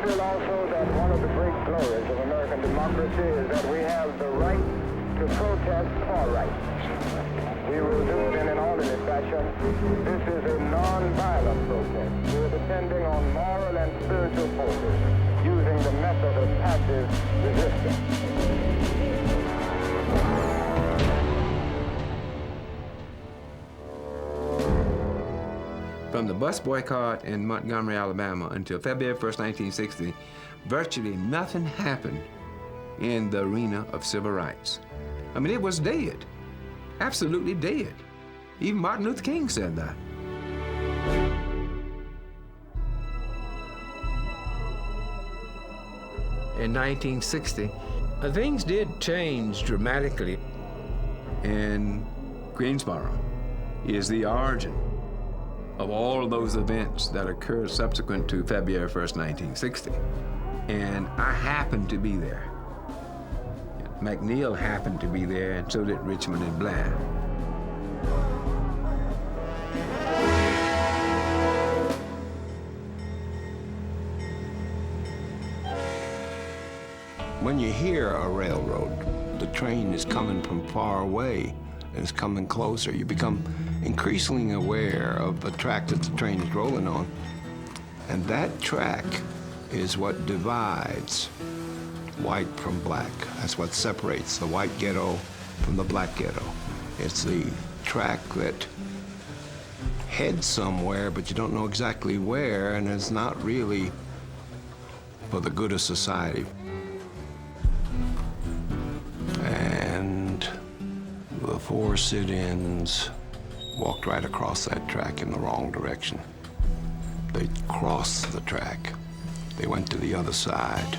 feel also that one of the great glories of American democracy is that we have the right to protest for rights. We will do it in an orderly fashion. This is a non-violent protest. We are depending on moral and spiritual forces, using the method of passive resistance. From the bus boycott in Montgomery, Alabama until February 1st, 1960, virtually nothing happened in the arena of civil rights. I mean, it was dead, absolutely dead. Even Martin Luther King said that. In 1960, things did change dramatically. And Greensboro is the origin of all of those events that occurred subsequent to February 1st, 1960. And I happened to be there. McNeil happened to be there, and so did Richmond and Blair. When you hear a railroad, the train is coming from far away and it's coming closer. You become increasingly aware of the track that the train is rolling on. And that track is what divides white from black. That's what separates the white ghetto from the black ghetto. It's the track that heads somewhere, but you don't know exactly where, and it's not really for the good of society. And the 4 sit-ins walked right across that track in the wrong direction. They crossed the track. They went to the other side.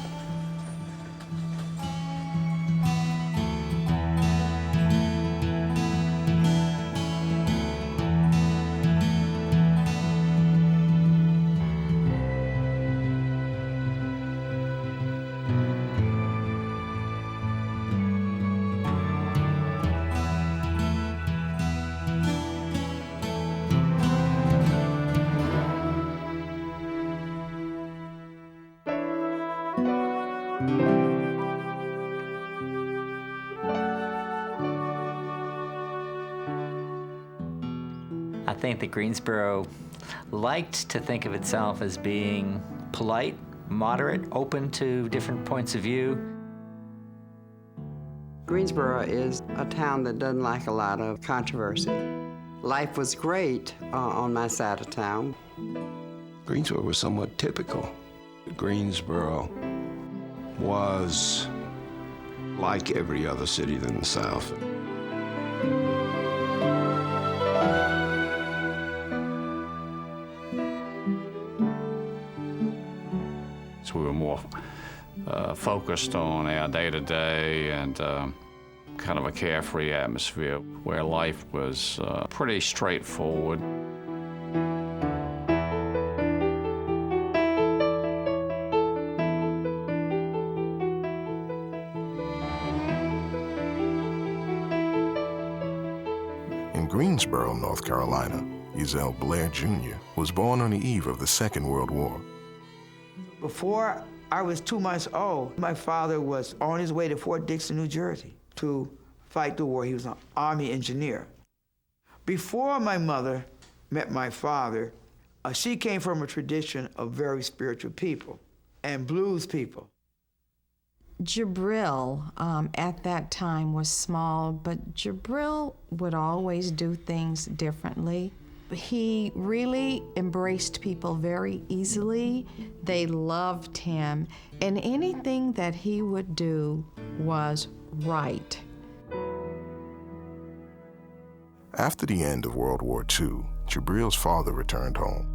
I think that Greensboro liked to think of itself as being polite, moderate, open to different points of view. Greensboro is a town that doesn't like a lot of controversy. Life was great on my side of town. Greensboro was somewhat typical. Greensboro was like every other city in the South. So we were more focused on our day-to-day and kind of a carefree atmosphere where life was pretty straightforward. In Greensboro, North Carolina, Ezell Blair Jr. was born on the eve of the Second World War. Before I was 2 months old, my father was on his way to Fort Dixon, New Jersey to fight the war. He was an Army engineer. Before my mother met my father, she came from a tradition of very spiritual people and blues people. Jabril at that time was small, but Jabril would always do things differently. He really embraced people very easily. They loved him, and anything that he would do was right. After the end of World War II, Jabril's father returned home.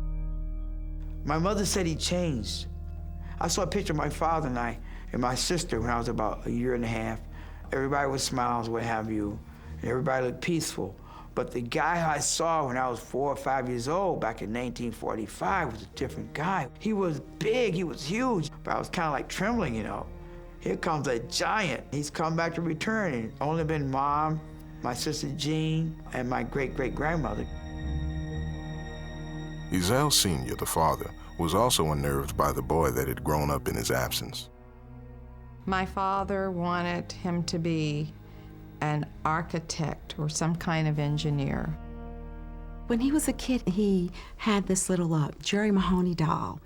My mother said he changed. I saw a picture of my father and my sister when I was about 1.5 years. Everybody was smiles, what have you, and everybody looked peaceful. But the guy I saw when I was 4 or 5 years old back in 1945 was a different guy. He was big, he was huge, but I was kind of like trembling, you know. Here comes a giant. He's come back to return, and only been Mom, my sister Jean, and my great-great-grandmother. Ezell Sr., the father, was also unnerved by the boy that had grown up in his absence. My father wanted him to be an architect or some kind of engineer. When he was a kid, he had this little Jerry Mahoney doll,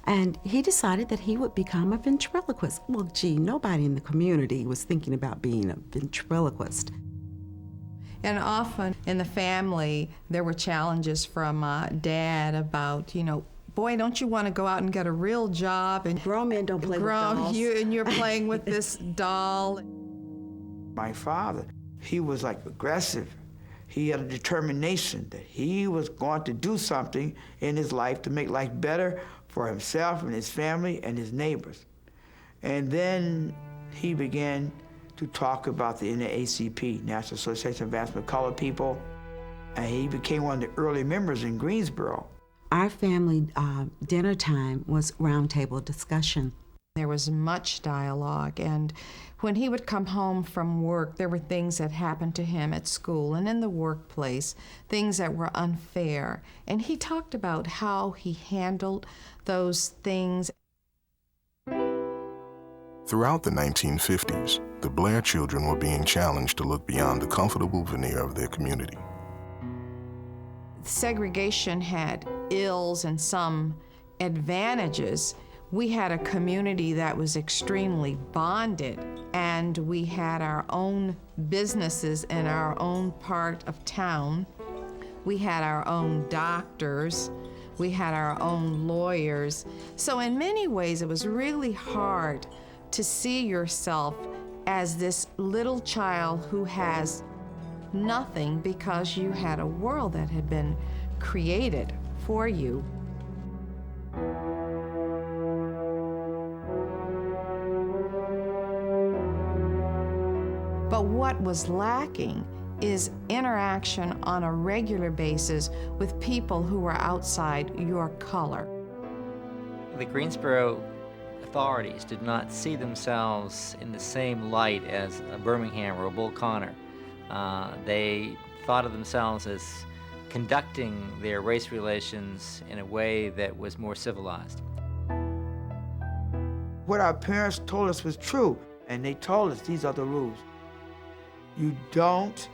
and he decided that he would become a ventriloquist. Well, gee, nobody in the community was thinking about being a ventriloquist. And often in the family, there were challenges from Dad about, boy, don't you want to go out and get a real job? And grown men don't play with dolls. You're playing with this doll. My father, he was like aggressive. He had a determination that he was going to do something in his life to make life better for himself and his family and his neighbors. And then he began to talk about the NAACP, National Association of Advancement of Colored People, and he became one of the early members in Greensboro. Our family dinner time was roundtable discussion. There was much dialogue, and when he would come home from work, there were things that happened to him at school and in the workplace, things that were unfair. And he talked about how he handled those things. Throughout the 1950s, the Blair children were being challenged to look beyond the comfortable veneer of their community. Segregation had ills and some advantages. We had a community that was extremely bonded, and we had our own businesses in our own part of town. We had our own doctors. We had our own lawyers. So in many ways, it was really hard to see yourself as this little child who has nothing because you had a world that had been created for you. But what was lacking is interaction on a regular basis with people who were outside your color. The Greensboro authorities did not see themselves in the same light as a Birmingham or a Bull Connor. They thought of themselves as conducting their race relations in a way that was more civilized. What our parents told us was true, and they told us these are the rules. You don't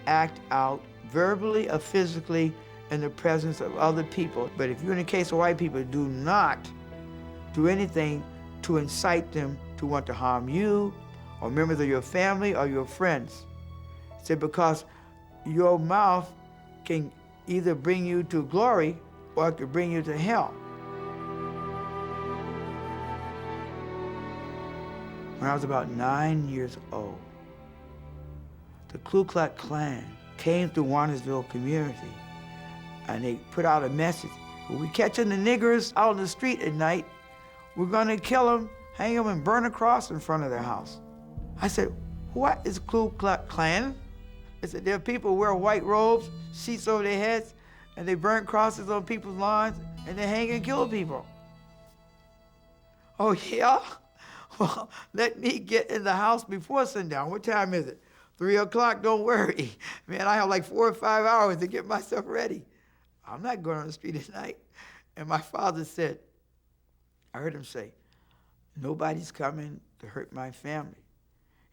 act out verbally or physically in the presence of other people. But if you're in the case of white people, do not do anything to incite them to want to harm you or members of your family or your friends. He said, because your mouth can either bring you to glory or it could bring you to hell. When I was about 9 years old, the Ku Klux Klan came to Warnersville community, and they put out a message. When we catching the niggers out in the street at night, we're gonna kill them, hang them, and burn a cross in front of their house. I said, what is Ku Klux Klan? They said, there are people who wear white robes, sheets over their heads, and they burn crosses on people's lawns, and they hang and kill people. Oh yeah? Well, let me get in the house before sundown. What time is it? 3 o'clock, don't worry. Man, I have like 4 or 5 hours to get myself ready. I'm not going on the street at night. And my father said, I heard him say, nobody's coming to hurt my family.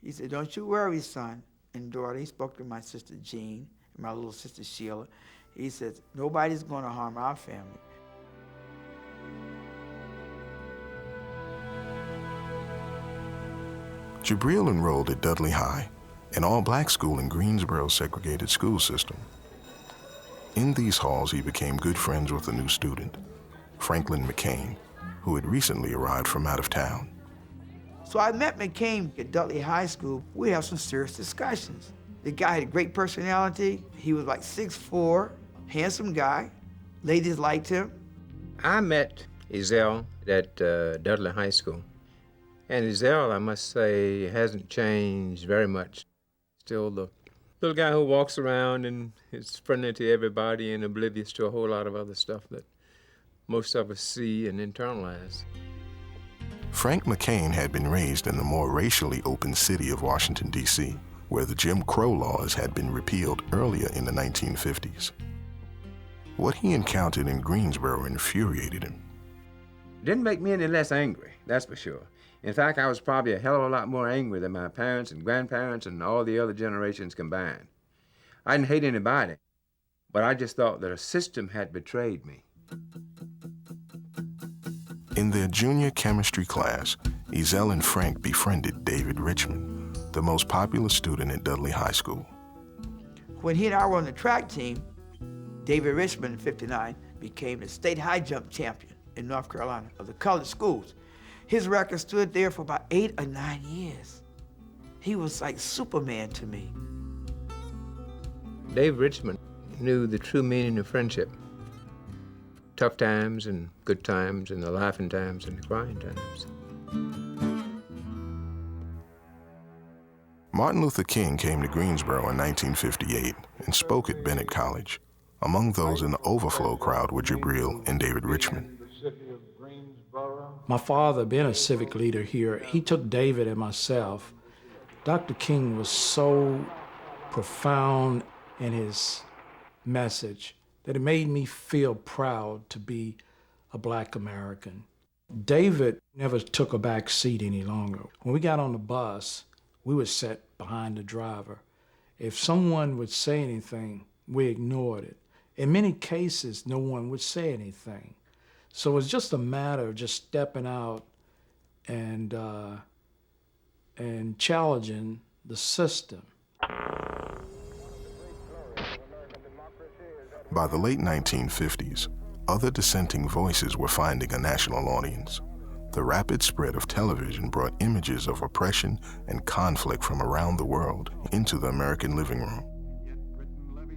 He said, don't you worry, son and daughter. He spoke to my sister Jean and my little sister Sheila. He said, nobody's going to harm our family. Jabril enrolled at Dudley High, an all-black school in Greensboro's segregated school system. In these halls, he became good friends with a new student, Franklin McCain, who had recently arrived from out of town. So I met McCain at Dudley High School. We had some serious discussions. The guy had a great personality. He was like 6'4", handsome guy. Ladies liked him. I met Ezell at Dudley High School. And Ezell, I must say, hasn't changed very much. Still the little guy who walks around and is friendly to everybody and oblivious to a whole lot of other stuff that most of us see and internalize. Frank McCain had been raised in the more racially open city of Washington, D.C., where the Jim Crow laws had been repealed earlier in the 1950s. What he encountered in Greensboro infuriated him. Didn't make me any less angry, that's for sure. In fact, I was probably a hell of a lot more angry than my parents and grandparents and all the other generations combined. I didn't hate anybody, but I just thought that a system had betrayed me. In their junior chemistry class, Ezell and Frank befriended David Richmond, the most popular student at Dudley High School. When he and I were on the track team, David Richmond in '59 became the state high jump champion in North Carolina of the colored schools. His record stood there for about 8 or 9 years. He was like Superman to me. Dave Richmond knew the true meaning of friendship. Tough times and good times and the laughing times and the crying times. Martin Luther King came to Greensboro in 1958 and spoke at Bennett College. Among those in the overflow crowd were Jabril and David Richmond. My father, being a civic leader here, he took David and myself. Dr. King was so profound in his message that it made me feel proud to be a Black American. David never took a back seat any longer. When we got on the bus, we would sit behind the driver. If someone would say anything, we ignored it. In many cases, no one would say anything. So it's just a matter of just stepping out and challenging the system. By the late 1950s, other dissenting voices were finding a national audience. The rapid spread of television brought images of oppression and conflict from around the world into the American living room.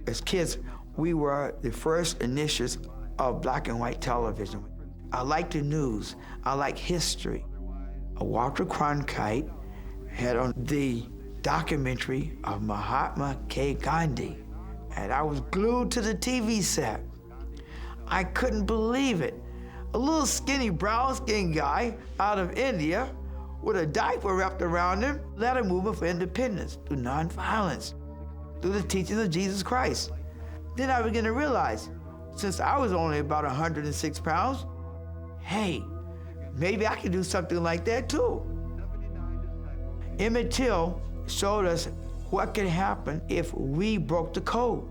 As kids, we were the first initiates of black and white television. I like the news. I like history. Walter Cronkite had on the documentary of Mahatma K. Gandhi, and I was glued to the TV set. I couldn't believe it. A little skinny, brown-skinned guy out of India with a diaper wrapped around him led a movement for independence through nonviolence, through the teachings of Jesus Christ. Then I began to realize, since I was only about 106 pounds, hey, maybe I could do something like that too. Emmett Till showed us what could happen if we broke the code.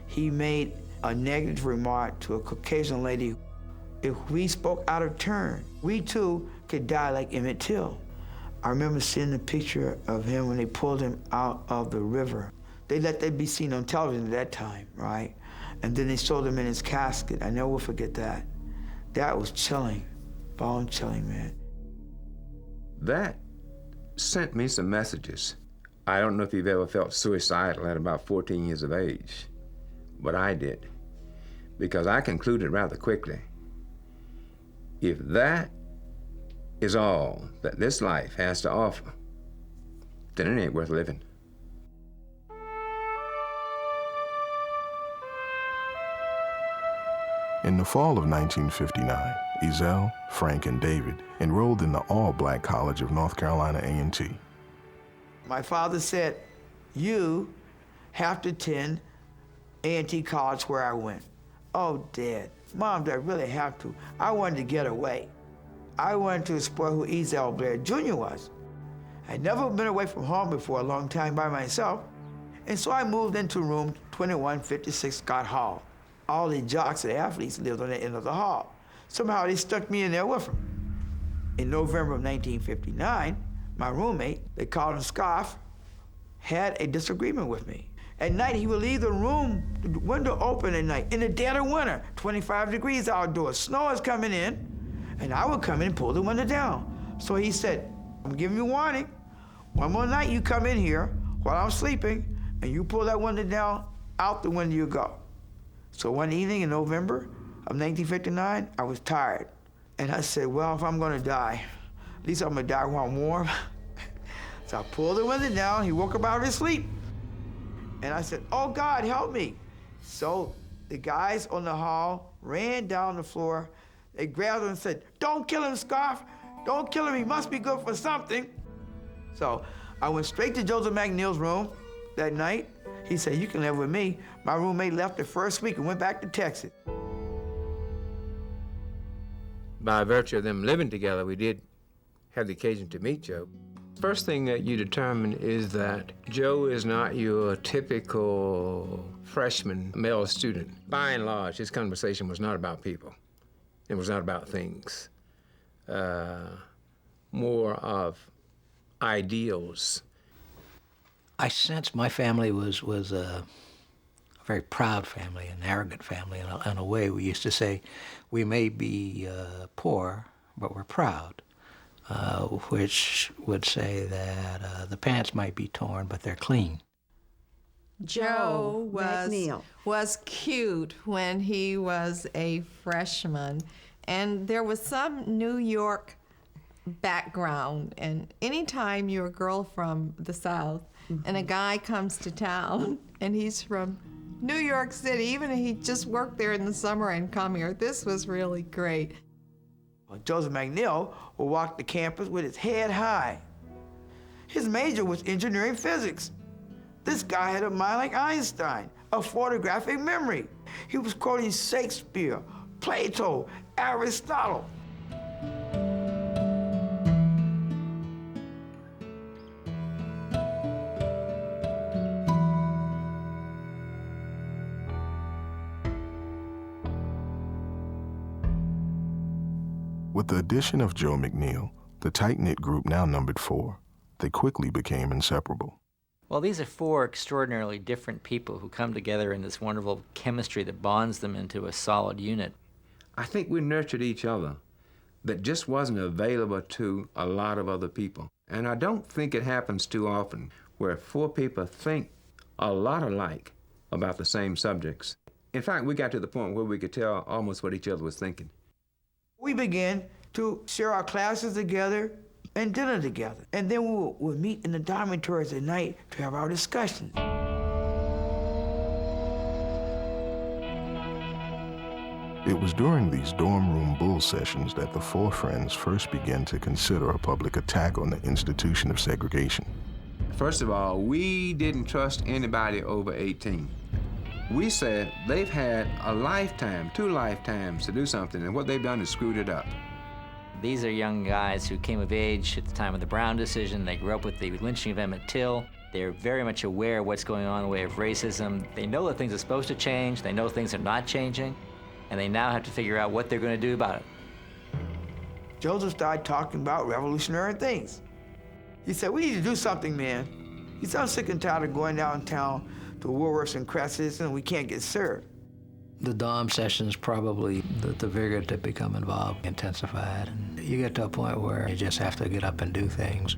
He made a negative remark to a Caucasian lady. If we spoke out of turn, we too could die like Emmett Till. I remember seeing the picture of him when they pulled him out of the river. They let that be seen on television at that time, right? And then they showed him in his casket. I never will forget that. That was chilling, bone chilling, man. That sent me some messages. I don't know if you've ever felt suicidal at about 14 years of age, but I did, because I concluded rather quickly, if that is all that this life has to offer, then it ain't worth living. In the fall of 1959, Ezell, Frank, and David enrolled in the all-black College of North Carolina A&T. My father said, you have to attend A&T College where I went. Oh, Dad, Mom, do I really have to? I wanted to get away. I wanted to explore who Ezell Blair Jr. was. I'd never been away from home before a long time by myself, and so I moved into room 2156 Scott Hall. All the jocks and athletes lived on the end of the hall. Somehow they stuck me in there with them. In November of 1959, my roommate, they called him Scarf, had a disagreement with me. At night, he would leave the room, the window open at night, in the dead of winter, 25 degrees outdoors, snow is coming in, and I would come in and pull the window down. So he said, I'm giving you warning. One more night you come in here while I'm sleeping, and you pull that window down, out the window you go. So one evening in November of 1959, I was tired. And I said, well, if I'm gonna die, at least I'm gonna die while I'm warm. So I pulled the window down, he woke up out of his sleep. And I said, oh God, help me. So the guys on the hall ran down the floor, they grabbed him and said, don't kill him, Scarf. Don't kill him, he must be good for something. So I went straight to Joseph McNeil's room that night. He said, you can live with me. My roommate left the first week and went back to Texas. by virtue of them living together, we did have the occasion to meet Joe. First thing that you determine is that Joe is not your typical freshman male student. By and large, his conversation was not about people. It was not about things. More of ideals. I sensed my family was a very proud family, an arrogant family. In a way, we used to say, we may be poor, but we're proud, which would say that the pants might be torn, but they're clean. Joe was cute when he was a freshman, and there was some New York background, and anytime you're a girl from the South and a guy comes to town and he's from New York City, even if he just worked there in the summer and come here, this was really great. Joseph McNeil would walk the campus with his head high. His major was engineering physics. This guy had a mind like Einstein, a photographic memory. He was quoting Shakespeare, Plato, Aristotle. With the addition of Joe McNeil, the tight-knit group now numbered 4. They quickly became inseparable. Well, these are 4 extraordinarily different people who come together in this wonderful chemistry that bonds them into a solid unit. I think we nurtured each other that just wasn't available to a lot of other people. And I don't think it happens too often where 4 people think a lot alike about the same subjects. In fact, we got to the point where we could tell almost what each other was thinking. We began to share our classes together and dinner together. And then we would meet in the dormitories at night to have our discussions. It was during these dorm room bull sessions that the 4 friends first began to consider a public attack on the institution of segregation. First of all, we didn't trust anybody over 18. We said they've had a lifetime, 2 lifetimes to do something, and what they've done is screwed it up. These are young guys who came of age at the time of the Brown decision. They grew up with the lynching of Emmett Till. They're very much aware of what's going on in the way of racism. They know that things are supposed to change. They know things are not changing. And they now have to figure out what they're going to do about it. Joseph started talking about revolutionary things. He said, we need to do something, man. He said, I'm sick and tired of going downtown to Woolworths and Cresses and we can't get served. The dorm sessions, probably the vigor to become involved intensified. And you get to a point where you just have to get up and do things.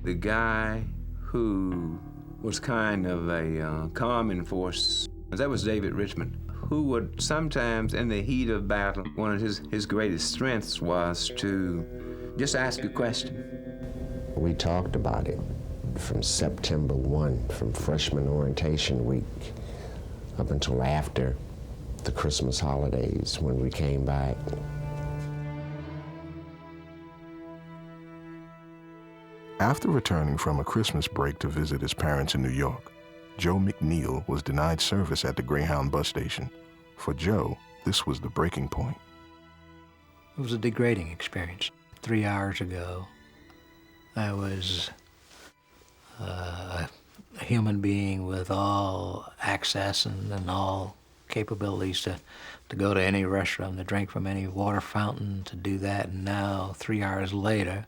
The guy who was kind of a calming force, that was David Richmond, who would sometimes, in the heat of battle, one of his greatest strengths was to just ask a question. We talked about it from September 1, from freshman orientation week up until after the Christmas holidays when we came back. After returning from a Christmas break to visit his parents in New York, Joe McNeil was denied service at the Greyhound bus station. For Joe, this was the breaking point. It was a degrading experience. 3 hours ago, I was a human being with all access and all capabilities to go to any restroom, to drink from any water fountain, to do that. And now, 3 hours later,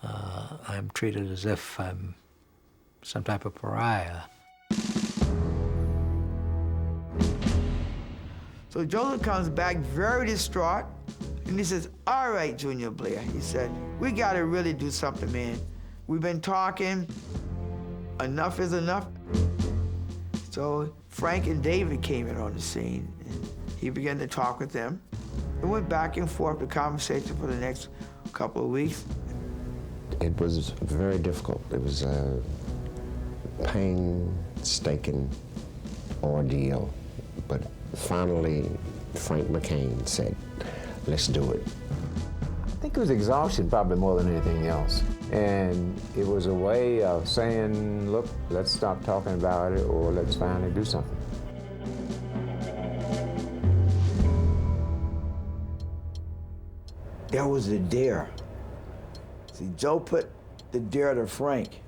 I'm treated as if I'm some type of pariah. So Joseph comes back very distraught, and he says, all right, Junior Blair, he said, we gotta really do something, man. We've been talking, enough is enough. So Frank and David came in on the scene, and he began to talk with them. It went back and forth, the conversation for the next couple of weeks. It was very difficult. It was a painstaking ordeal, but finally Frank McCain said, let's do it. I think it was exhaustion probably more than anything else. And it was a way of saying, look, let's stop talking about it or let's finally do something. That was the dare. See, Joe put the dare to Frank.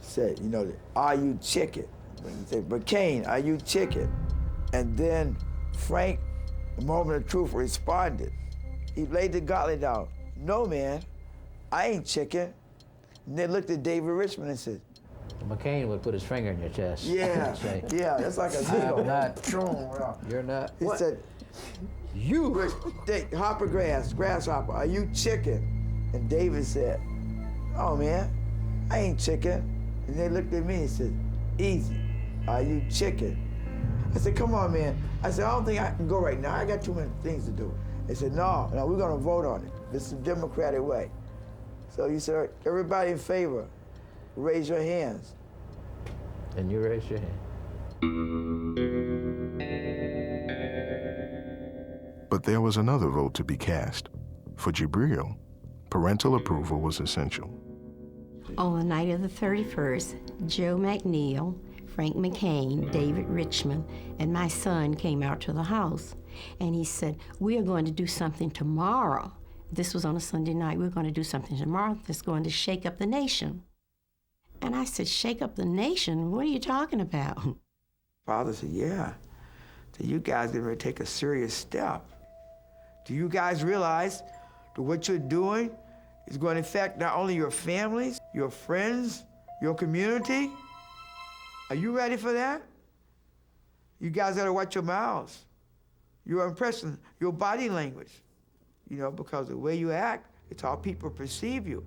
Said, you know, are you chicken? He said, McCain, are you chicken? And then Frank, the moment of truth, responded. He laid the gauntlet down. No, man, I ain't chicken. And they looked at David Richmond and said, McCain would put his finger in your chest. yeah, Say, yeah, that's like a I'm not. zero. You're not. He said, you, Hopper grasshopper, are you chicken? And David said, oh man, I ain't chicken. And they looked at me and said, easy, are you chicken? I said, come on, man. I said, I don't think I can go right now. I got too many things to do. They said, no, we're gonna vote on it. This is the Democratic way. So you said, everybody in favor, raise your hands. And you raise your hand. But there was another vote to be cast. For Jabril, parental approval was essential. On the night of the 31st, Joe McNeil, Frank McCain, David Richmond, and my son came out to the house. And he said, we are going to do something tomorrow. This was on a Sunday night. We're going to do something tomorrow that's going to shake up the nation. And I said, shake up the nation? What are you talking about? Father said, yeah. So you guys are going to take a serious step. Do you guys realize that what you're doing is going to affect not only your families, your friends, your community? Are you ready for that? You guys got to watch your mouths, your impression, your body language, you know, because the way you act, it's how people perceive you.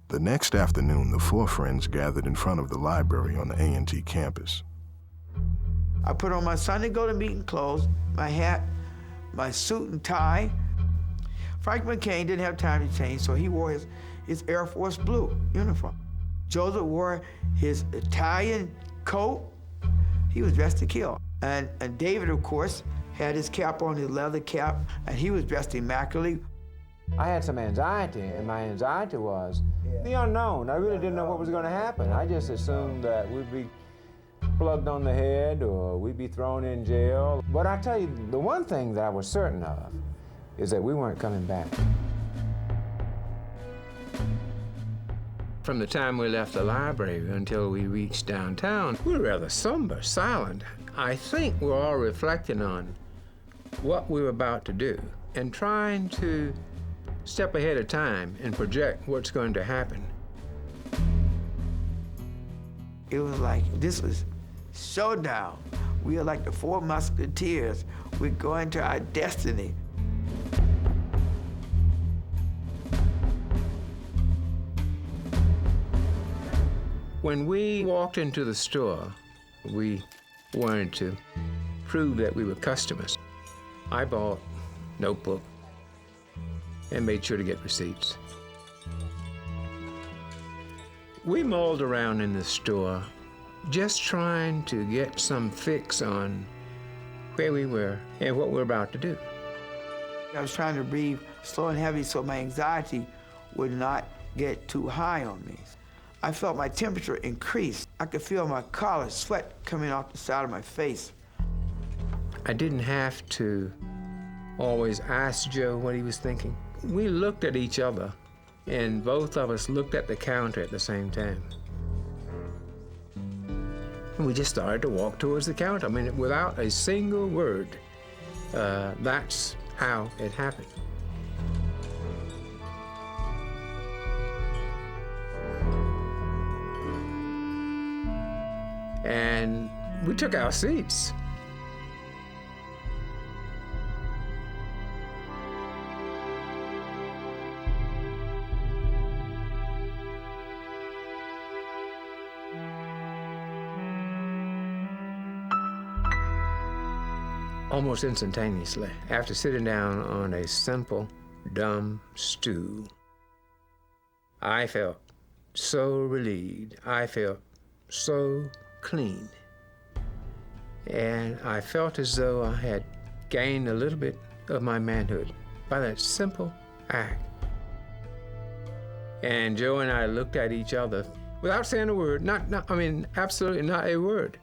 The next afternoon, the four friends gathered in front of the library on the A&T campus. I put on my Sunday go-to-meeting clothes, my hat, my suit and tie. Frank McCain didn't have time to change, so he wore his Air Force Blue uniform. Joseph wore his Italian coat. He was dressed to kill. And David, of course, had his cap on, his leather cap, and he was dressed immaculately. I had some anxiety, and my anxiety was the unknown. I really didn't know what was going to happen. I just assumed that we'd be plugged on the head or we'd be thrown in jail. But I tell you, the one thing that I was certain of is that we weren't coming back. From the time we left the library until we reached downtown, we were rather somber, silent. I think we're all reflecting on what we were about to do and trying to step ahead of time and project what's going to happen. It was like, this was showdown. We are like the Four Musketeers. We're going to our destiny. When we walked into the store, we wanted to prove that we were customers. I bought a notebook and made sure to get receipts. We mulled around in the store, just trying to get some fix on where we were and what we were about to do. I was trying to breathe slow and heavy so my anxiety would not get too high on me. I felt my temperature increase. I could feel my collar, sweat coming off the side of my face. I didn't have to always ask Joe what he was thinking. We looked at each other, and both of us looked at the counter at the same time. And we just started to walk towards the counter. I mean, without a single word. That's how it happened. And we took our seats. Almost instantaneously, after sitting down on a simple, dumb stool, I felt so relieved. I felt so clean. And I felt as though I had gained a little bit of my manhood by that simple act. And Joe and I looked at each other without saying a word, absolutely not a word.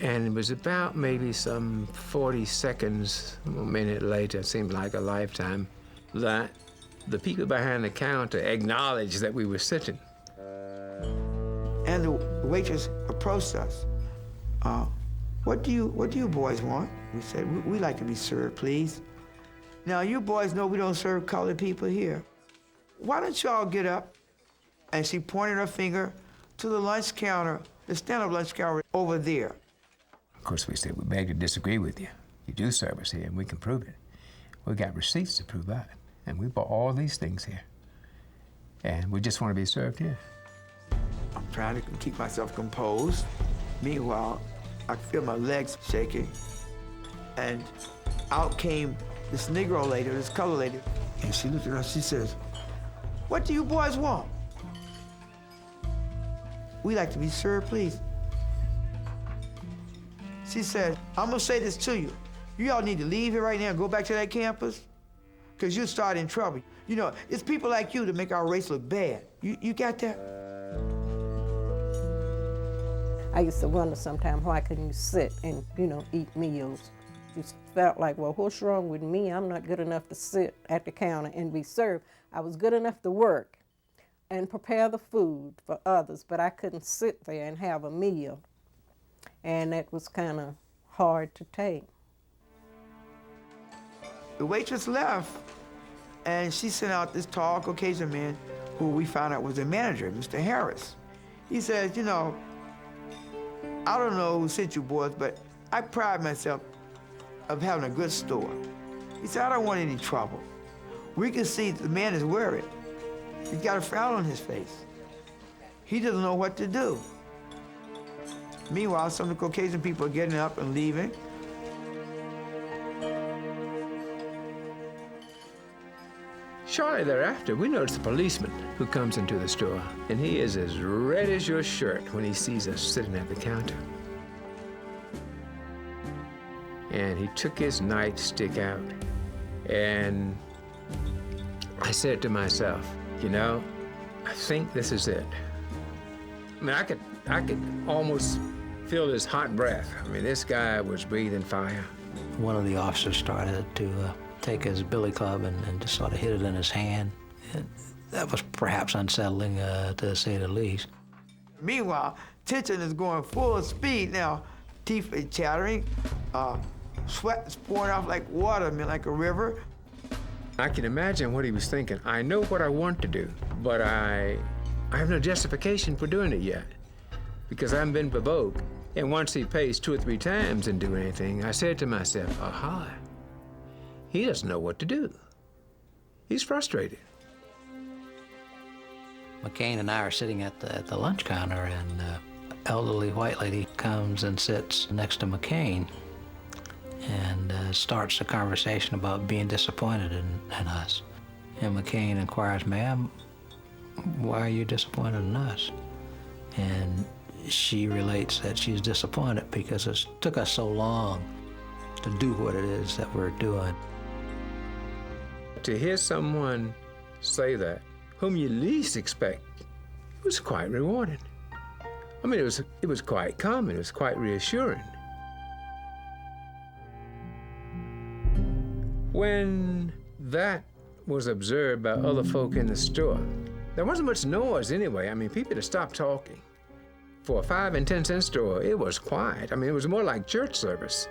And it was about maybe some 40 seconds, a minute later, it seemed like a lifetime, that the people behind the counter acknowledged that we were sitting. And the waitress approached us. What do you boys want? We said, we like to be served, please. Now, you boys know we don't serve colored people here. Why don't you all get up? And she pointed her finger to the lunch counter, the stand-up lunch counter over there. Of course, we said, we beg to disagree with you. You do serve us here, and we can prove it. We got receipts to prove that. And we bought all these things here. And we just want to be served here. I'm trying to keep myself composed. Meanwhile, I could feel my legs shaking. And out came this Negro lady, this color lady, and she looked at us, she says, "What do you boys want?" "We like to be served, please." She said, "I'm gonna say this to you. You all need to leave here right now and go back to that campus, because you'll start in trouble. You know, it's people like you that make our race look bad. You got that?" I used to wonder sometimes why couldn't you sit and, eat meals. Just felt like, well, what's wrong with me? I'm not good enough to sit at the counter and be served. I was good enough to work and prepare the food for others, but I couldn't sit there and have a meal. And that was kind of hard to take. The waitress left, and she sent out this tall Caucasian man who we found out was the manager, Mr. Harris. He says, "I don't know who sent you boys, but I pride myself of having a good store." He said, "I don't want any trouble." We can see the man is worried. He's got a frown on his face. He doesn't know what to do. Meanwhile, some of the Caucasian people are getting up and leaving. Shortly thereafter, we noticed a policeman who comes into the store, and he is as red as your shirt when he sees us sitting at the counter. And he took his nightstick out, and I said to myself, I think this is it. I could almost feel his hot breath. This guy was breathing fire. One of the officers started to take his billy club and just sort of hit it in his hand. That was perhaps unsettling, to say the least. Meanwhile, tension is going full speed now. Teeth are chattering, sweat is pouring off like water, like a river. I can imagine what he was thinking. I know what I want to do, but I have no justification for doing it yet, because I haven't been provoked. And once he pays 2 or 3 times and do anything, I said to myself, aha, he doesn't know what to do. He's frustrated. McCain and I are sitting at the lunch counter, and an elderly white lady comes and sits next to McCain and starts a conversation about being disappointed in us. And McCain inquires, "Ma'am, why are you disappointed in us?" And she relates that she's disappointed because it took us so long to do what it is that we're doing. To hear someone say that, whom you least expect, it was quite rewarding. It was quite calming, it was quite reassuring. When that was observed by other folk in the store, there wasn't much noise anyway. People had stopped talking. For a 5 and 10 cent store, it was quiet. It was more like church service.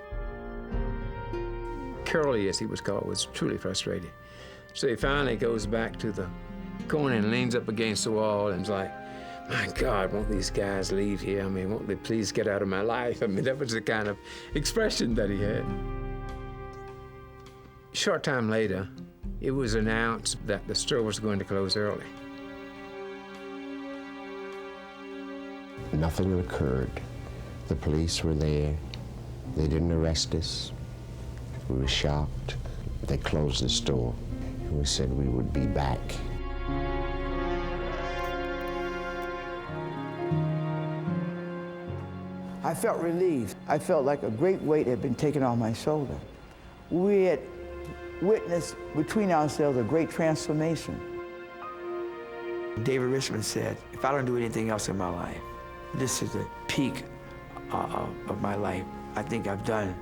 Curly, as he was called, was truly frustrated. So he finally goes back to the corner and leans up against the wall and is like, "My God, won't these guys leave here? Won't they please get out of my life?" That was the kind of expression that he had. A short time later, it was announced that the store was going to close early. Nothing occurred. The police were there. They didn't arrest us. We were shocked. They closed the store. We said we would be back. I felt relieved. I felt like a great weight had been taken off my shoulder. We had witnessed between ourselves a great transformation. David Richmond said, if I don't do anything else in my life, this is the peak of my life. I think I've done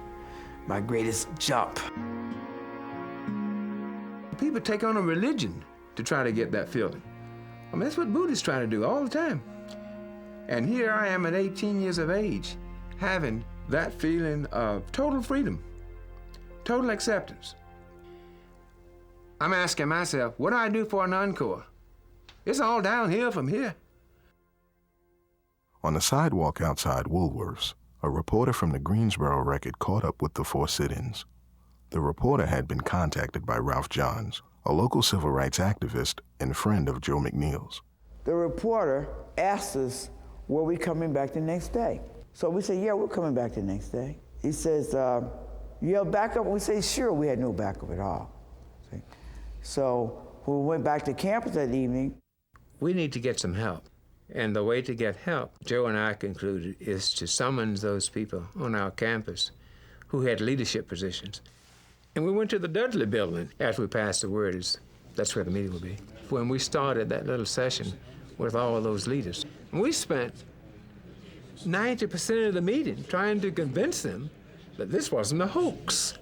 my greatest jump. People take on a religion to try to get that feeling. I mean, that's what Buddhists try to do all the time. And here I am at 18 years of age, having that feeling of total freedom, total acceptance. I'm asking myself, what do I do for an encore? It's all downhill from here. On the sidewalk outside Woolworth's, a reporter from the Greensboro Record caught up with the four sit-ins. The reporter had been contacted by Ralph Johns, a local civil rights activist and friend of Joe McNeil's. The reporter asked us, were we coming back the next day? So we said, yeah, we're coming back the next day. He says, you have backup? We say, sure, we had no backup at all. See? So when we went back to campus that evening, we need to get some help. And the way to get help, Joe and I concluded, is to summons those people on our campus who had leadership positions. And we went to the Dudley building after we passed the word. That's where the meeting would be. When we started that little session with all of those leaders, and we spent 90% of the meeting trying to convince them that this wasn't a hoax.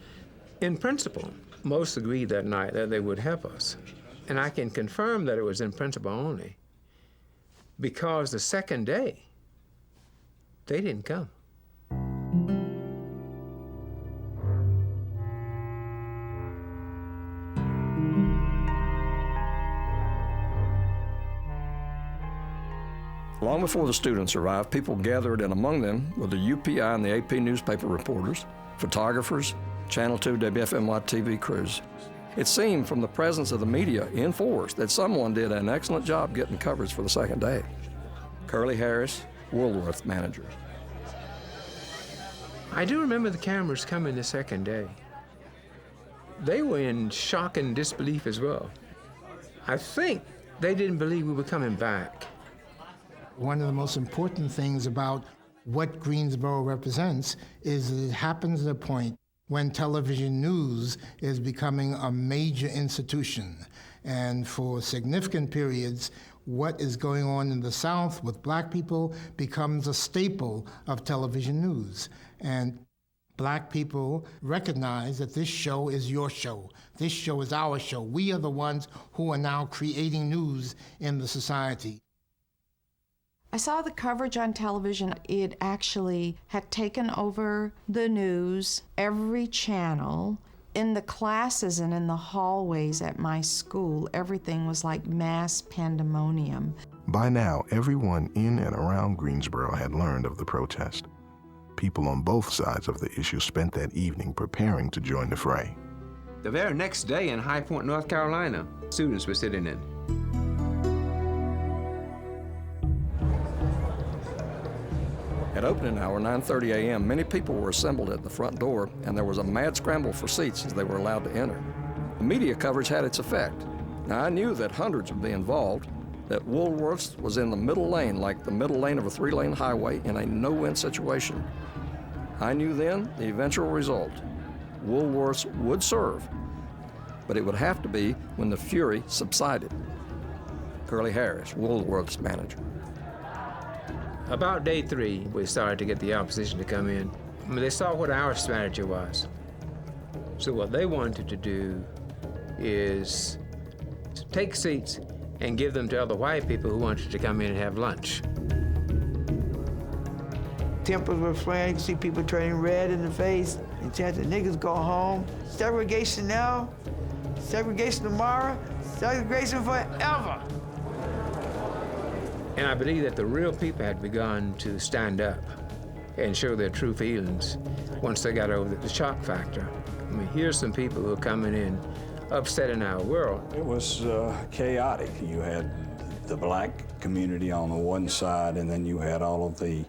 In principle, most agreed that night that they would help us. And I can confirm that it was in principle only, because the second day, they didn't come. Long before the students arrived, people gathered, and among them were the UPI and the AP newspaper reporters, photographers, Channel 2 WFMY TV crews. It seemed from the presence of the media in force that someone did an excellent job getting coverage for the second day. Curly Harris, Woolworth manager. I do remember the cameras coming the second day. They were in shock and disbelief as well. I think they didn't believe we were coming back. One of the most important things about what Greensboro represents is that it happens at a point when television news is becoming a major institution. And for significant periods, what is going on in the South with black people becomes a staple of television news. And black people recognize that this show is your show. This show is our show. We are the ones who are now creating news in the society. I saw the coverage on television. It actually had taken over the news, every channel. In the classes and in the hallways at my school, everything was like mass pandemonium. By now, everyone in and around Greensboro had learned of the protest. People on both sides of the issue spent that evening preparing to join the fray. The very next day in High Point, North Carolina, students were sitting in. At opening hour, 9:30 a.m., many people were assembled at the front door, and there was a mad scramble for seats as they were allowed to enter. The media coverage had its effect. Now, I knew that hundreds would be involved, that Woolworth's was in the middle lane, like the middle lane of a three-lane highway, in a no-win situation. I knew then the eventual result. Woolworth's would serve, but it would have to be when the fury subsided. Curly Harris, Woolworth's manager. About day 3, we started to get the opposition to come in. I mean, they saw what our strategy was. So what they wanted to do is take seats and give them to other white people who wanted to come in and have lunch. Tempers were flaring, you could see people turning red in the face and chanting, niggas go home. Segregation now, segregation tomorrow, segregation forever. And I believe that the real people had begun to stand up and show their true feelings once they got over the shock factor. I mean, here's some people who are coming in, upsetting our world. It was chaotic. You had the black community on the one side, and then you had all of the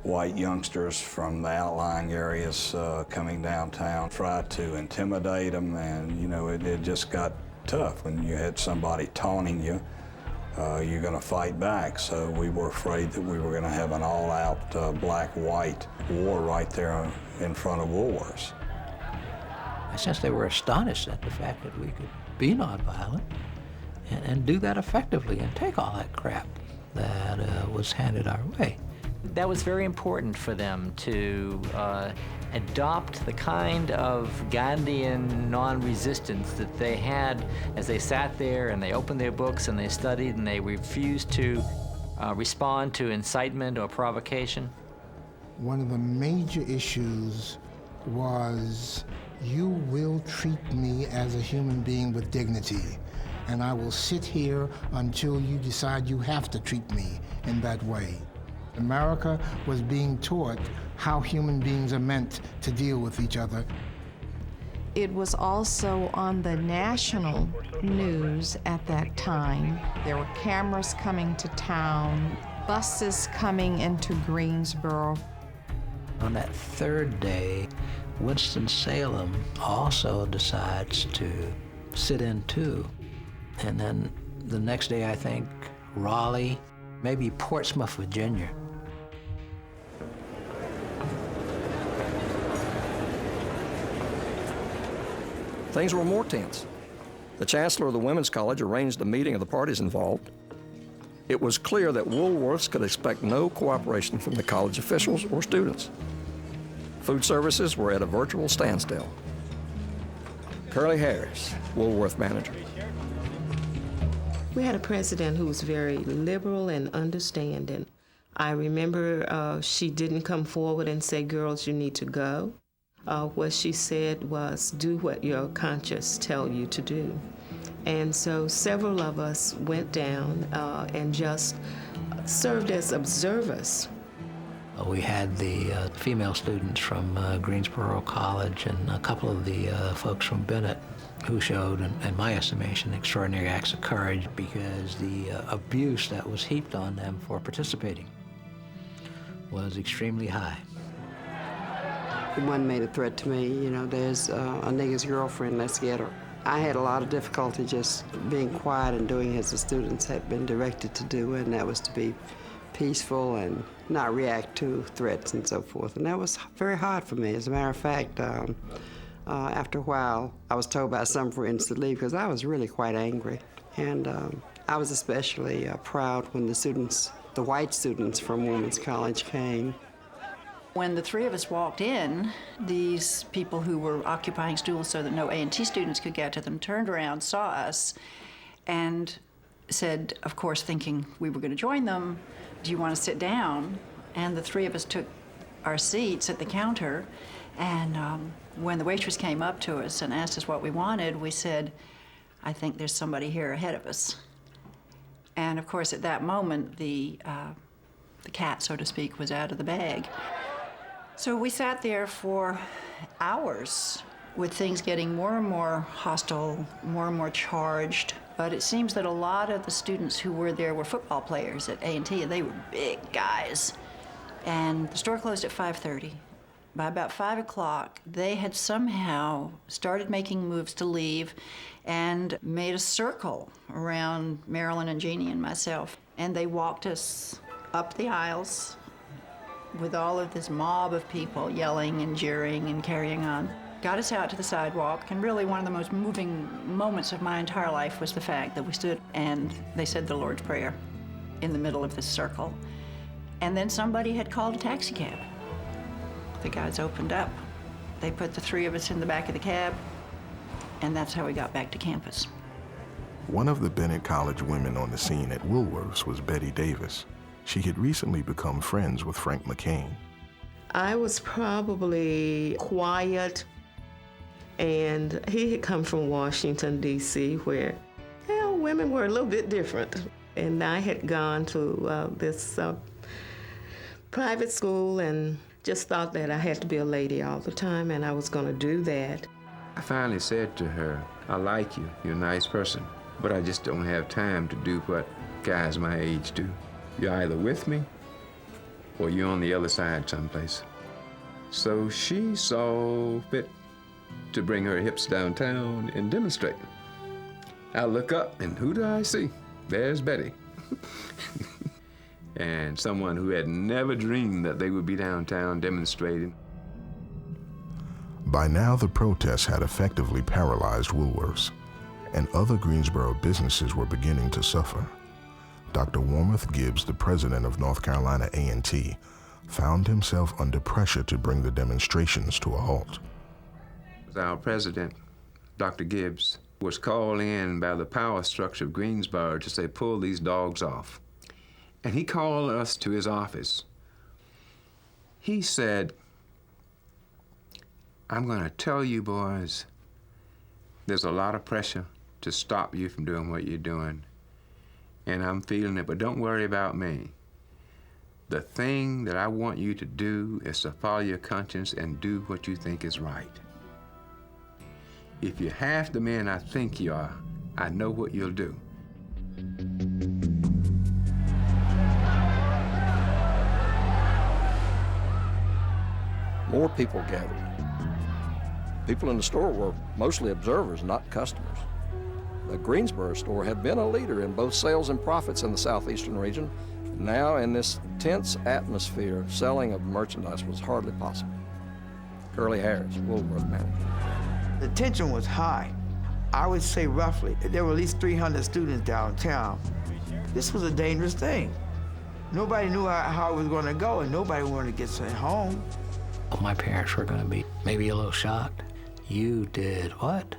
white youngsters from the outlying areas coming downtown, tried to intimidate them, and you know, it just got tough. When you had somebody taunting you, you're going to fight back. So we were afraid that we were going to have an all-out black-white war right there in front of Woolworths. I sense they were astonished at the fact that we could be nonviolent and do that effectively and take all that crap that was handed our way. That was very important for them to adopt the kind of Gandhian non-resistance that they had as they sat there and they opened their books and they studied and they refused to respond to incitement or provocation. One of the major issues was, you will treat me as a human being with dignity, and I will sit here until you decide you have to treat me in that way. America was being taught how human beings are meant to deal with each other. It was also on the national news at that time. There were cameras coming to town, buses coming into Greensboro. On that third day, Winston-Salem also decides to sit in too. And then the next day, I think, Raleigh, maybe Portsmouth, Virginia. Things were more tense. The chancellor of the Women's College arranged a meeting of the parties involved. It was clear that Woolworths could expect no cooperation from the college officials or students. Food services were at a virtual standstill. Curly Harris, Woolworth manager. We had a president who was very liberal and understanding. I remember she didn't come forward and say, girls, you need to go. What she said was, do what your conscience tell you to do. And so several of us went down and just served as observers. We had the female students from Greensboro College and a couple of the folks from Bennett who showed, in my estimation, extraordinary acts of courage because the abuse that was heaped on them for participating was extremely high. One made a threat to me, you know, there's a nigger's girlfriend, let's get her. I had a lot of difficulty just being quiet and doing as the students had been directed to do, and that was to be peaceful and not react to threats and so forth. And that was very hard for me. As a matter of fact, after a while, I was told by some friends to leave because I was really quite angry. And I was especially proud when the students, the white students from Women's College came. When the three of us walked in, these people who were occupying stools so that no A&T students could get to them turned around, saw us, and said, of course, thinking we were going to join them, do you want to sit down? And the three of us took our seats at the counter, and when the waitress came up to us and asked us what we wanted, we said, I think there's somebody here ahead of us. And of course, at that moment, the cat, so to speak, was out of the bag. So we sat there for hours with things getting more and more hostile, more and more charged. But it seems that a lot of the students who were there were football players at A&T, and they were big guys. And the store closed at 5:30. By about 5 o'clock, they had somehow started making moves to leave and made a circle around Marilyn and Jeannie and myself. And they walked us up the aisles with all of this mob of people yelling and jeering and carrying on. Got us out to the sidewalk, and really one of the most moving moments of my entire life was the fact that we stood and they said the Lord's Prayer in the middle of this circle. And then somebody had called a taxi cab. The guys opened up. They put the three of us in the back of the cab, and that's how we got back to campus. One of the Bennett College women on the scene at Woolworths was Betty Davis. She had recently become friends with Frank McCain. I was probably quiet, and he had come from Washington, D.C., where, well, women were a little bit different. And I had gone to this private school and just thought that I had to be a lady all the time, and I was going to do that. I finally said to her, I like you, you're a nice person, but I just don't have time to do what guys my age do. You're either with me or you're on the other side someplace. So she saw fit to bring her hips downtown and demonstrate. I look up, and who do I see? There's Betty. And someone who had never dreamed that they would be downtown demonstrating. By now, the protests had effectively paralyzed Woolworths, and other Greensboro businesses were beginning to suffer. Dr. Wormuth Gibbs, the president of North Carolina A&T, found himself under pressure to bring the demonstrations to a halt. Our president, Dr. Gibbs, was called in by the power structure of Greensboro to say, pull these dogs off. And he called us to his office. He said, I'm going to tell you boys, there's a lot of pressure to stop you from doing what you're doing. And I'm feeling it, but don't worry about me. The thing that I want you to do is to follow your conscience and do what you think is right. If you're half the man I think you are, I know what you'll do. More people gathered. People in the store were mostly observers, not customers. The Greensboro store had been a leader in both sales and profits in the southeastern region. Now, in this tense atmosphere, selling of merchandise was hardly possible. Curly Harris, Woolworth manager. The tension was high. I would say roughly, there were at least 300 students downtown. This was a dangerous thing. Nobody knew how it was going to go, and nobody wanted to get sent home. My parents were going to be maybe a little shocked. You did what?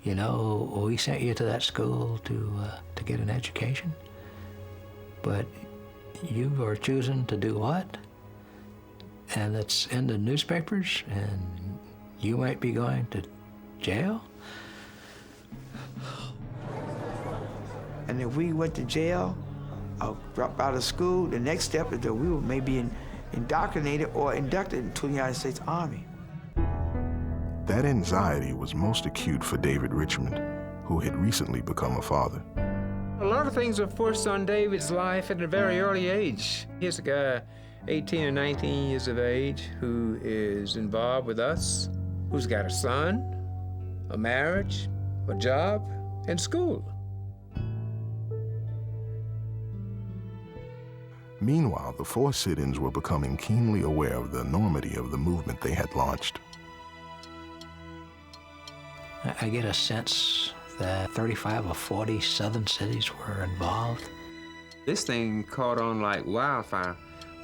You know, we sent you to that school to get an education, but you are choosing to do what? And it's in the newspapers, and you might be going to jail? And if we went to jail or dropped out of school, the next step is that we were maybe indoctrinated or inducted into the United States Army. That anxiety was most acute for David Richmond, who had recently become a father. A lot of things were forced on David's life at a very early age. Here's a guy, 18 or 19 years of age, who is involved with us, who's got a son, a marriage, a job, and school. Meanwhile, the four sit-ins were becoming keenly aware of the enormity of the movement they had launched. I get a sense that 35 or 40 southern cities were involved. This thing caught on like wildfire,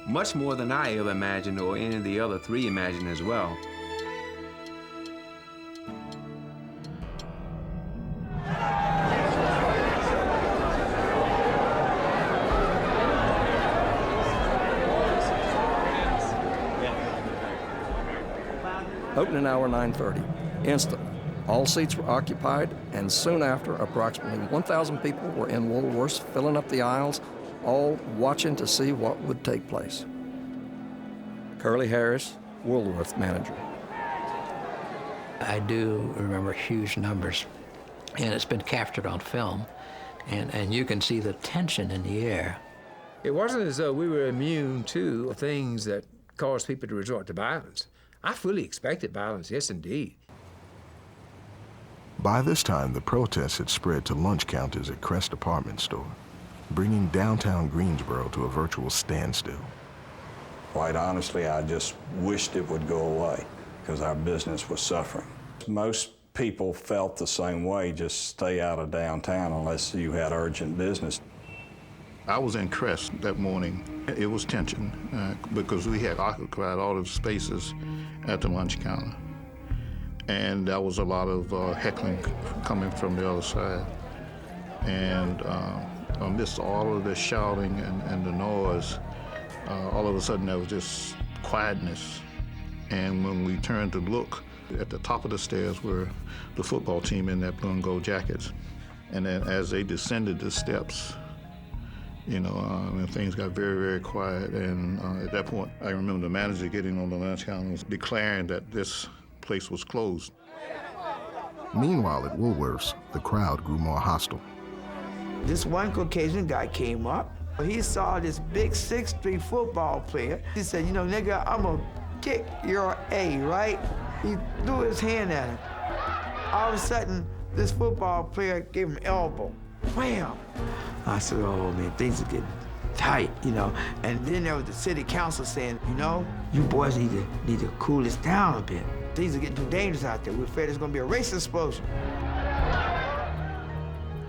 much more than I ever imagined or any of the other three imagined as well. Opening hour 9:30. Instantly, all seats were occupied, and soon after, approximately 1,000 people were in Woolworths, filling up the aisles, all watching to see what would take place. Curly Harris, Woolworth manager. I do remember huge numbers, and it's been captured on film, and you can see the tension in the air. It wasn't as though we were immune to things that caused people to resort to violence. I fully expected violence, yes, indeed. By this time, the protests had spread to lunch counters at Crest Department Store, bringing downtown Greensboro to a virtual standstill. Quite honestly, I just wished it would go away because our business was suffering. Most people felt the same way, just stay out of downtown unless you had urgent business. I was in Crest that morning. It was tension because we had occupied all of the spaces at the lunch counter. And there was a lot of heckling coming from the other side. And amidst all of the shouting and the noise, all of a sudden there was just quietness. And when we turned to look, at the top of the stairs were the football team in their blue and gold jackets. And then as they descended the steps, you know, and things got very, very quiet. And at that point, I remember the manager getting on the lunch counter declaring that this place was closed. Meanwhile, at Woolworths, the crowd grew more hostile. This one Caucasian guy came up. He saw this big 6'3" football player. He said, you know, nigga, I'm gonna kick your A, right? He threw his hand at him. All of a sudden, this football player gave him an elbow. Wham! I said, oh man, things are getting tight, you know. And then there was the city council saying, you know, you boys need to cool this down a bit. Things are getting too dangerous out there. We're afraid there's gonna be a race explosion.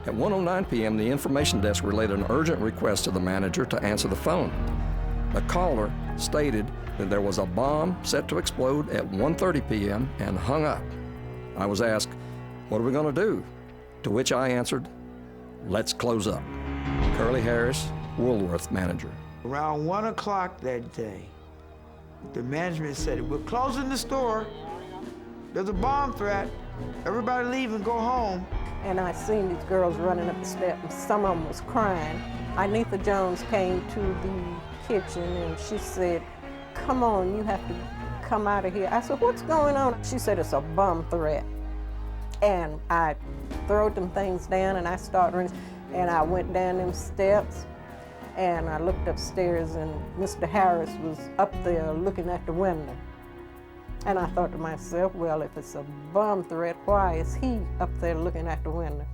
At 1:09 p.m., the information desk relayed an urgent request to the manager to answer the phone. The caller stated that there was a bomb set to explode at 1:30 p.m. and hung up. I was asked, what are we going to do? To which I answered, let's close up. Curly Harris, Woolworth manager. Around 1 o'clock that day, the management said, we're closing the store. There's a bomb threat. Everybody leave and go home. And I seen these girls running up the steps, and some of them was crying. Anitha Jones came to the kitchen and she said, come on, you have to come out of here. I said, what's going on? She said, it's a bomb threat. And I threw them things down and I started running, and I went down them steps and I looked upstairs and Mr. Harris was up there looking at the window. And I thought to myself, well, if it's a bomb threat, why is he up there looking at the window?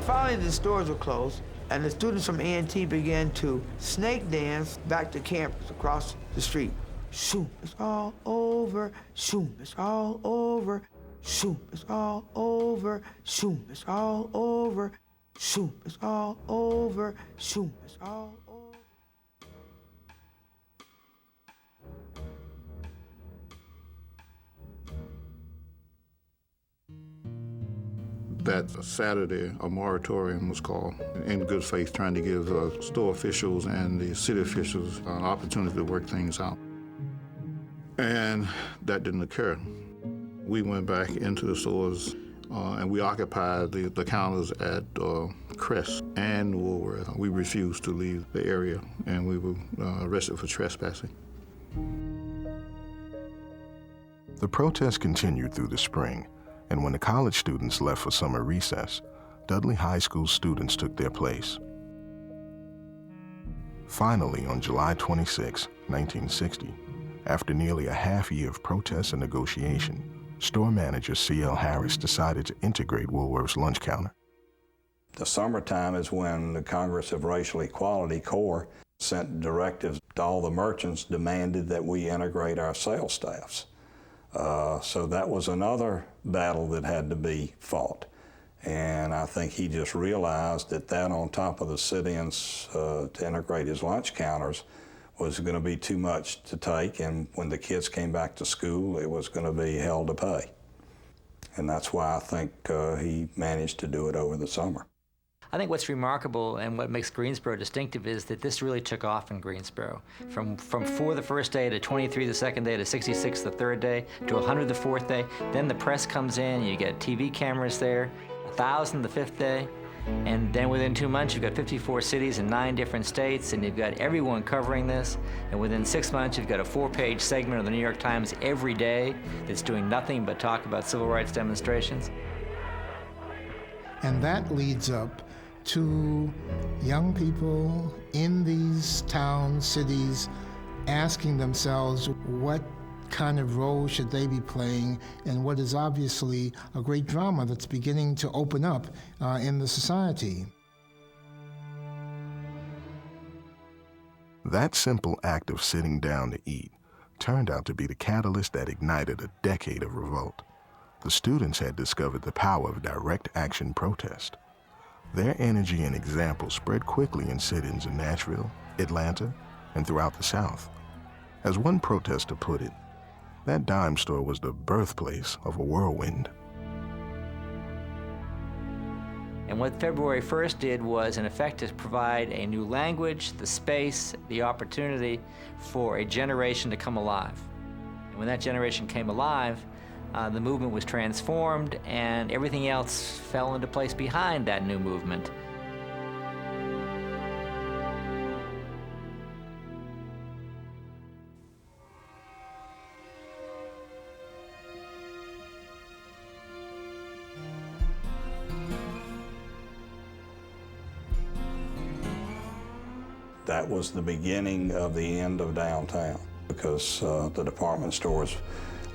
Finally, the stores were closed, and the students from A&T began to snake dance back to campus across the street. Shoom, it's all over. Shoom, it's all over. Shoom, it's all over. Shoom, it's all over. Shoom, it's all over. Shoom, it's all over. That Saturday, a moratorium was called in good faith, trying to give store officials and the city officials an opportunity to work things out. And that didn't occur. We went back into the stores and we occupied the counters at Crest and Woolworth. We refused to leave the area and we were arrested for trespassing. The protests continued through the spring, and when the college students left for summer recess, Dudley High School students took their place. Finally, on July 26, 1960, after nearly a half year of protests and negotiation, store manager C.L. Harris decided to integrate Woolworth's lunch counter. The summertime is when the Congress of Racial Equality, CORE, sent directives to all the merchants, demanded that we integrate our sales staffs. So that was another battle that had to be fought. And I think he just realized that on top of the sit-ins to integrate his lunch counters was going to be too much to take, and when the kids came back to school, it was going to be hell to pay. And that's why I think he managed to do it over the summer. I think what's remarkable and what makes Greensboro distinctive is that this really took off in Greensboro. From 4 the first day to 23 the second day to 66 the third day to 100 the fourth day. Then the press comes in, you get TV cameras there, 1,000 the fifth day. And then within 2 months, you've got 54 cities in 9 different states, and you've got everyone covering this. And within 6 months, you've got a 4-page segment of the New York Times every day that's doing nothing but talk about civil rights demonstrations. And that leads up to young people in these towns, cities, asking themselves what kind of role should they be playing in what is obviously a great drama that's beginning to open up in the society. That simple act of sitting down to eat turned out to be the catalyst that ignited a decade of revolt. The students had discovered the power of direct action protest. Their energy and example spread quickly in sit-ins in Nashville, Atlanta, and throughout the South. As one protester put it, that dime store was the birthplace of a whirlwind. And what February 1st did was, in effect, to provide a new language, the space, the opportunity for a generation to come alive. And when that generation came alive, the movement was transformed, and everything else fell into place behind that new movement. That was the beginning of the end of downtown, because the department stores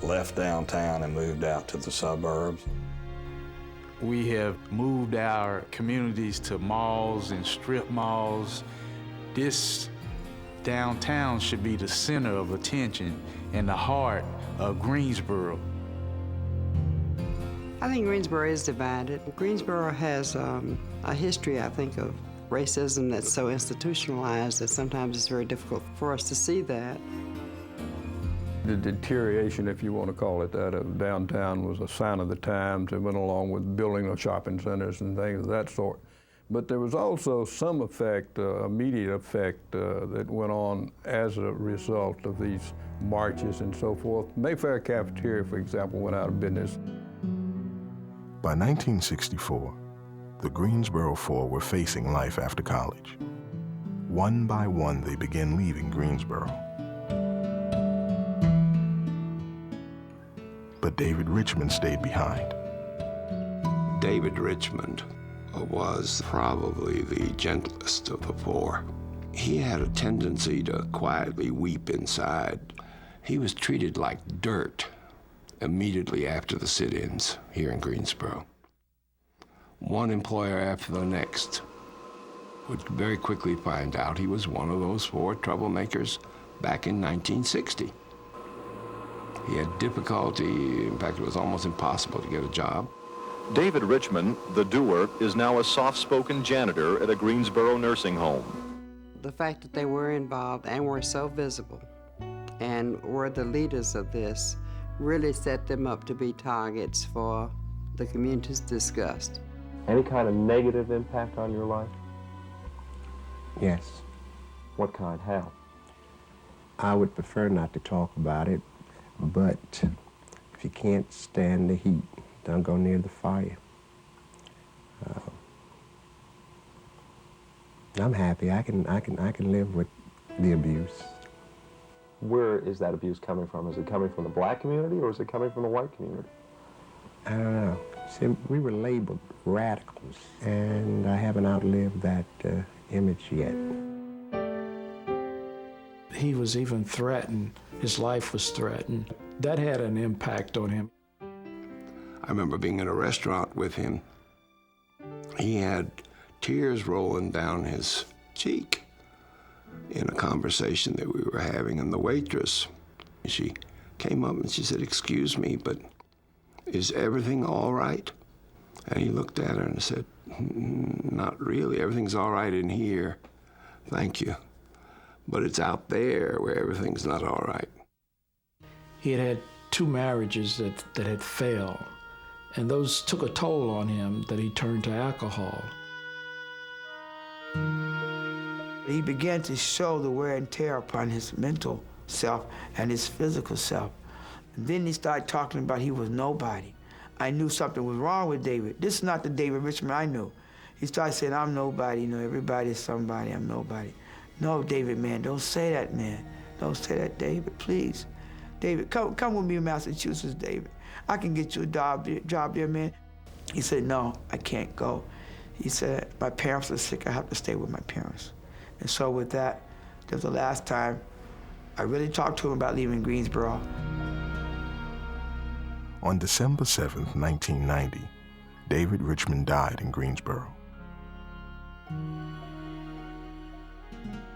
left downtown and moved out to the suburbs. We have moved our communities to malls and strip malls. This downtown should be the center of attention and the heart of Greensboro. I think Greensboro is divided. Greensboro has a history, I think, of racism that's so institutionalized that sometimes it's very difficult for us to see that. The deterioration, if you want to call it that, of downtown was a sign of the times. It went along with building of shopping centers and things of that sort. But there was also some effect, immediate effect, that went on as a result of these marches and so forth. Mayfair Cafeteria, for example, went out of business. By 1964, the Greensboro Four were facing life after college. One by one, they began leaving Greensboro. But David Richmond stayed behind. David Richmond was probably the gentlest of the four. He had a tendency to quietly weep inside. He was treated like dirt immediately after the sit-ins here in Greensboro. One employer after the next would very quickly find out he was one of those four troublemakers back in 1960. He had difficulty, in fact, it was almost impossible to get a job. David Richmond, the doer, is now a soft-spoken janitor at a Greensboro nursing home. The fact that they were involved and were so visible and were the leaders of this really set them up to be targets for the community's disgust. Any kind of negative impact on your life? Yes. What kind? How? I would prefer not to talk about it, but if you can't stand the heat, don't go near the fire. I'm happy. I can live with the abuse. Where is that abuse coming from? Is it coming from the black community or is it coming from the white community? I don't know. See, we were labeled radicals, and I haven't outlived that image yet. He was even threatened. His life was threatened. That had an impact on him. I remember being in a restaurant with him. He had tears rolling down his cheek in a conversation that we were having, and the waitress, she came up and she said, "Excuse me, but is everything all right?" And he looked at her and said, "Not really. Everything's all right in here. Thank you. But it's out there where everything's not all right." He had had 2 marriages that had failed, and those took a toll on him that he turned to alcohol. He began to show the wear and tear upon his mental self and his physical self. And then he started talking about he was nobody. I knew something was wrong with David. This is not the David Richmond I knew. He started saying, "I'm nobody, you know, everybody's somebody, I'm nobody." No, David, man, don't say that, man. Don't say that, David, please. David, come with me to Massachusetts, David. I can get you a job there, man. He said, "No, I can't go." He said, "My parents are sick, I have to stay with my parents." And so with that, that was the last time I really talked to him about leaving Greensboro. On December 7th, 1990, David Richmond died in Greensboro.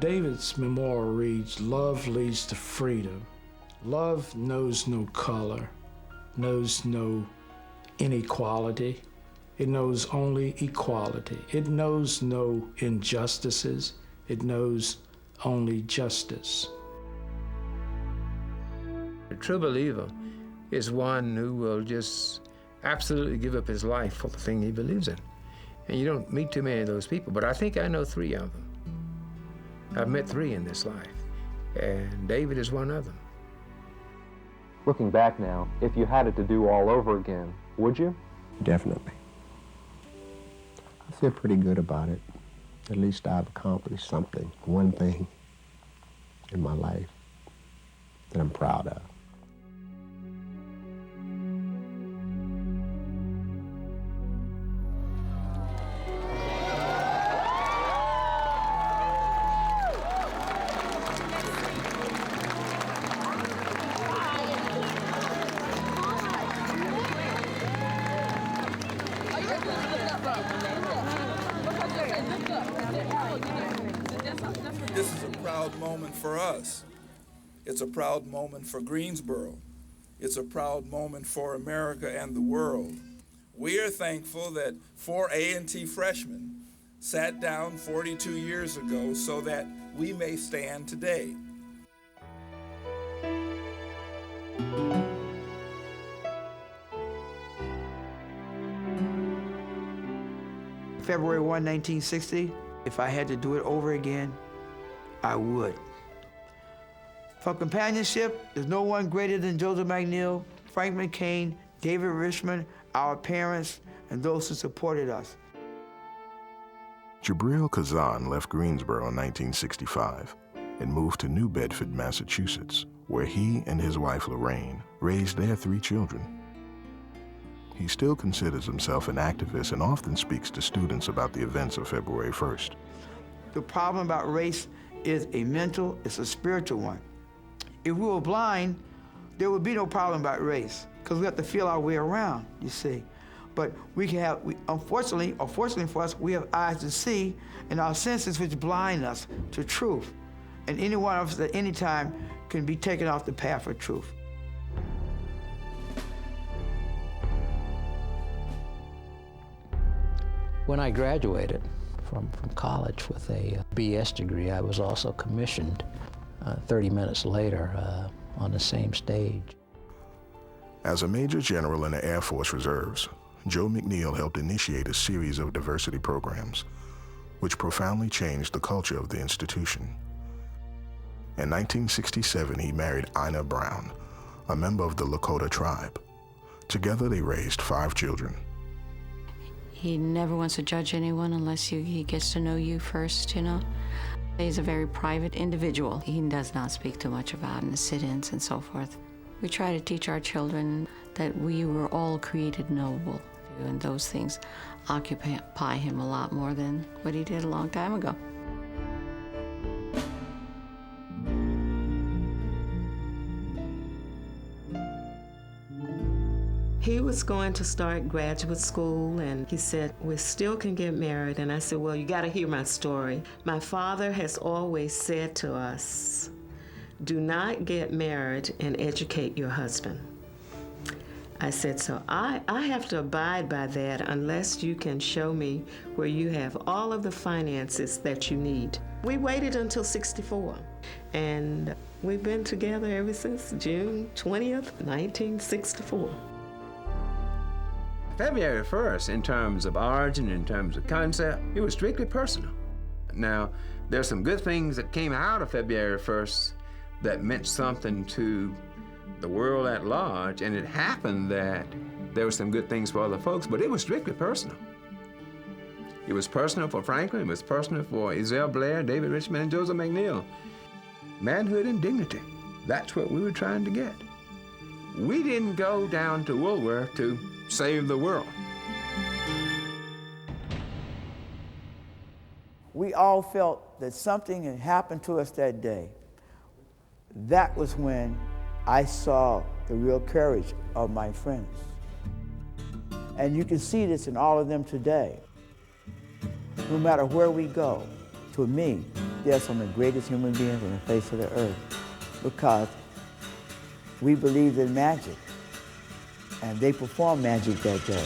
David's memorial reads, "Love leads to freedom. Love knows no color, knows no inequality. It knows only equality. It knows no injustices. It knows only justice." A true believer is one who will just absolutely give up his life for the thing he believes in. And you don't meet too many of those people, but I think I know 3 of them. I've met 3 in this life, and David is one of them. Looking back now, if you had it to do all over again, would you? Definitely. I feel pretty good about it. At least I've accomplished something, one thing in my life that I'm proud of. proud moment for us. It's a proud moment for Greensboro. It's a proud moment for America and the world. We are thankful that 4 A&T freshmen sat down 42 years ago so that we may stand today. February 1, 1960, if I had to do it over again, I would. For companionship, there's no one greater than Joseph McNeil, Frank McCain, David Richmond, our parents, and those who supported us. Jabril Kazan left Greensboro in 1965 and moved to New Bedford, Massachusetts, where he and his wife Lorraine raised their 3 children. He still considers himself an activist and often speaks to students about the events of February 1st. The problem about race is a mental, it's a spiritual one. If we were blind, there would be no problem about race, because we have to feel our way around, you see. But unfortunately, or fortunately for us, we have eyes to see, and our senses which blind us to truth. And any one of us at any time can be taken off the path of truth. When I graduated from college with a BS degree, I was also commissioned 30 minutes later on the same stage. As a Major General in the Air Force Reserves, Joe McNeil helped initiate a series of diversity programs, which profoundly changed the culture of the institution. In 1967, he married Ina Brown, a member of the Lakota tribe. Together, they raised 5 children. He never wants to judge anyone unless he gets to know you first, you know. He's a very private individual. He does not speak too much about in the sit-ins and so forth. We try to teach our children that we were all created noble, and those things occupy him a lot more than what he did a long time ago. He was going to start graduate school, and he said, we still can get married. And I said, well, you got to hear my story. My father has always said to us, do not get married and educate your husband. I said, so I have to abide by that unless you can show me where you have all of the finances that you need. We waited until 64, and we've been together ever since June 20th, 1964. February 1st, in terms of origin, in terms of concept, it was strictly personal. Now, there's some good things that came out of February 1st that meant something to the world at large, and it happened that there were some good things for other folks, but it was strictly personal. It was personal for Franklin, it was personal for Ezell Blair, David Richmond, and Joseph McNeil. Manhood and dignity, that's what we were trying to get. We didn't go down to Woolworth to save the world. We all felt that something had happened to us that day. That was when I saw the real courage of my friends. And you can see this in all of them today. No matter where we go, to me, they're some of the greatest human beings on the face of the earth, because we believed in magic, and they performed magic that day.